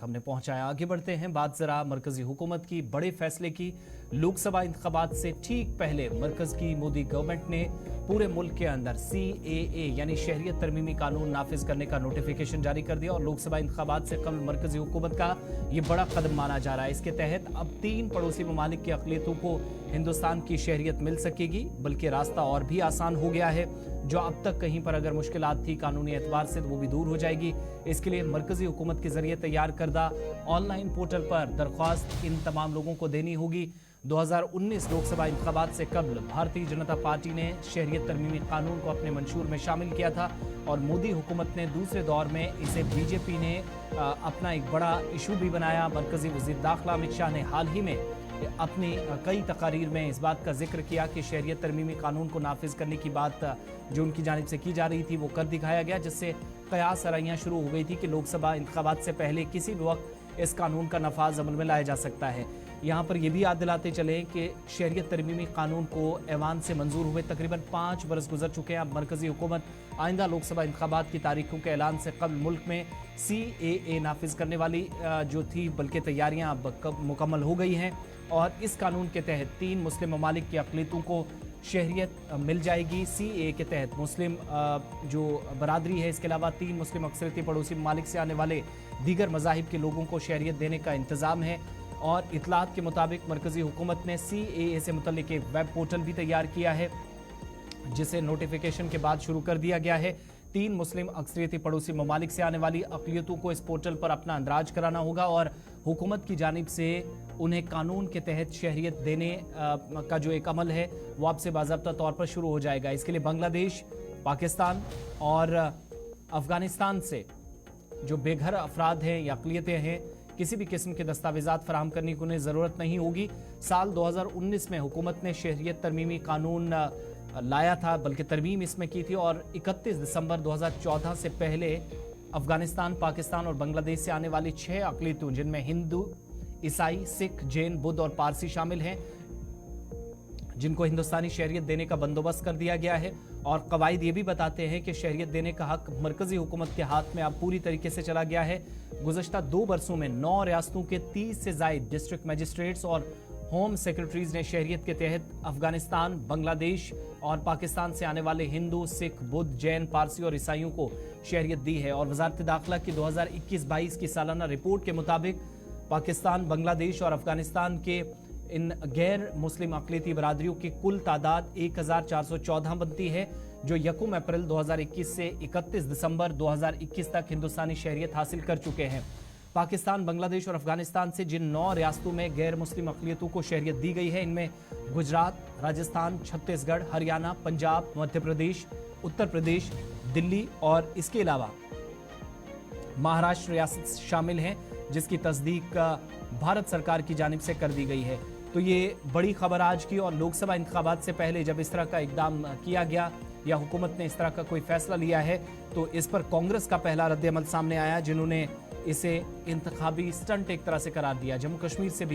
हमने पहुंचाया। आगे बढ़ते हैं, बात जरा मरकजी हुकूमत की बड़े फैसले की। लोकसभा इंतखाबात से ठीक पहले मरकज की मोदी गवर्नमेंट ने पूरे मुल्क के अंदर CAA यानी शहरियत तरमीमी कानून नाफिज करने का नोटिफिकेशन जारी कर दिया और लोकसभा इंतखाबात से कबल मरकजी हुकूमत का ये बड़ा कदम माना जा रहा है। इसके तहत अब 3 पड़ोसी ममालिक की अक़लियतों को हिंदुस्तान की शहरियत मिल सकेगी, बल्कि रास्ता और भी आसान हो गया है। जो अब तक कहीं पर अगर मुश्किलात थी कानूनी एतबार से, तो वो भी दूर हो जाएगी। इसके लिए मरकजी हुकूमत के जरिए तैयार करदा ऑनलाइन पोर्टल पर दरख्वास्त इन तमाम लोगों को देनी होगी। 2019 लोकसभा इंतखाबात से कबल भारतीय जनता पार्टी ने शहरियत तरमीमी कानून को अपने मंशूर में शामिल किया था और मोदी हुकूमत ने दूसरे दौर में इसे बीजेपी ने अपना एक बड़ा इशू भी बनाया। मरकजी वज़ीर दाखिला अमित शाह ने हाल ही में अपनी कई तकारीर में इस बात का जिक्र किया कि शहरियत तरमीमी कानून को नाफिज करने की बात जो उनकी जानिब से की जा रही थी वो कर दिखाया गया, जिससे कयास आराइयाँ शुरू हो गई थी कि लोकसभा इंतखाबात से पहले किसी भी वक्त इस कानून का नफाज अमल में लाया जा सकता है। यहाँ पर यह भी याद दिलाते चले कि शहरियत तरमीमी कानून को ऐवान से मंजूर हुए तकरीबन 5 बरस गुजर चुके हैं। अब मरकजी हुकूमत आइंदा लोकसभा इंतखाबात की तारीखों के ऐलान से कबल मुल्क में CAA नाफिज करने वाली जो थी, बल्कि तैयारियाँ अब मुकम्मल हो गई हैं और इस कानून के तहत 3 मुस्लिम ममालिक की अक़लियतों को शहरियत मिल जाएगी। CAA के तहत मुस्लिम जो बरादरी है, इसके अलावा 3 मुस्लिम अक्सरियती पड़ोसी ममालिक से आने वाले दीगर मज़ाहिब के लोगों को शहरियत देने का इंतज़ाम है। और इतलात के मुताबिक मरकजी हुकूमत ने CAA से मुतल्लिक एक वेब पोर्टल भी तैयार किया है, जिसे नोटिफिकेशन के बाद शुरू कर दिया गया है। 3 मुस्लिम अक्सरियती पड़ोसी ममालिक से आने वाली अक़लियतों को इस पोर्टल पर अपना अंदराज कराना होगा और हुकूमत की जानिब से उन्हें कानून के तहत शहरियत देने का जो एक अमल है वो अब से बाज़ाब्ता तौर पर शुरू हो जाएगा। इसके लिए बांग्लादेश, पाकिस्तान और अफ़गानिस्तान से जो बेघर अफराद हैं या अक़लियतें हैं, किसी भी किस्म के दस्तावेज़ात फराहम करने की उन्हें ज़रूरत नहीं होगी। साल 2019 में हुकूमत ने शहरियत तरमीमी कानून लाया था, बल्कि तरमीम इसमें की थी और 31 दिसंबर 2014 से पहले अफगानिस्तान, पाकिस्तान और बांग्लादेश से आने वाली 6 अक़लियतों, जिनमें हिंदू, ईसाई, सिख, जैन, बुद्ध और पारसी शामिल हैं, जिनको हिंदुस्तानी शहरियत देने का बंदोबस्त कर दिया गया है। और कवायद ये भी बताते हैं कि शहरियत देने का हक मरकजी हुकूमत के हाथ में अब पूरी तरीके से चला गया है। गुज़श्ता 2 बरसों में 9 रियासतों के 30 से ज़ायद डिस्ट्रिक्ट मजिस्ट्रेट्स और होम सेक्रेटरीज ने शहरियत के तहत अफगानिस्तान, बांग्लादेश और पाकिस्तान से आने वाले हिंदू, सिख, बुद्ध, जैन, पारसी और ईसाइयों को शहरियत दी है। और वज़ारत दाखिला की 2021-22 की सालाना रिपोर्ट के मुताबिक पाकिस्तान, बांग्लादेश और अफगानिस्तान के इन गैर मुस्लिम अक़लियती बरादरियों की कुल तादाद 1414 बनती है, जो 1 अप्रैल 2021 से 31 दिसंबर 2021 तक हिंदुस्तानी शहरियत हासिल कर चुके हैं। पाकिस्तान, बांग्लादेश और अफगानिस्तान से जिन 9 रियासतों में गैर मुस्लिम अक़लियतों को शहरियत दी गई है, इनमें गुजरात, राजस्थान, छत्तीसगढ़, हरियाणा, पंजाब, मध्य प्रदेश, उत्तर प्रदेश, दिल्ली और इसके अलावा महाराष्ट्र रियासत शामिल हैं, जिसकी तस्दीक भारत सरकार की जानिब से कर दी गई है। तो ये बड़ी खबर आज की। और लोकसभा इंतखाबात से पहले जब इस तरह का इकदाम किया गया या हुकूमत ने इस तरह का कोई फैसला लिया है, तो इस पर कांग्रेस का पहला रद्द अमल सामने आया, जिन्होंने इसे इंतखाबी स्टंट एक तरह से करार दिया। जम्मू कश्मीर से भी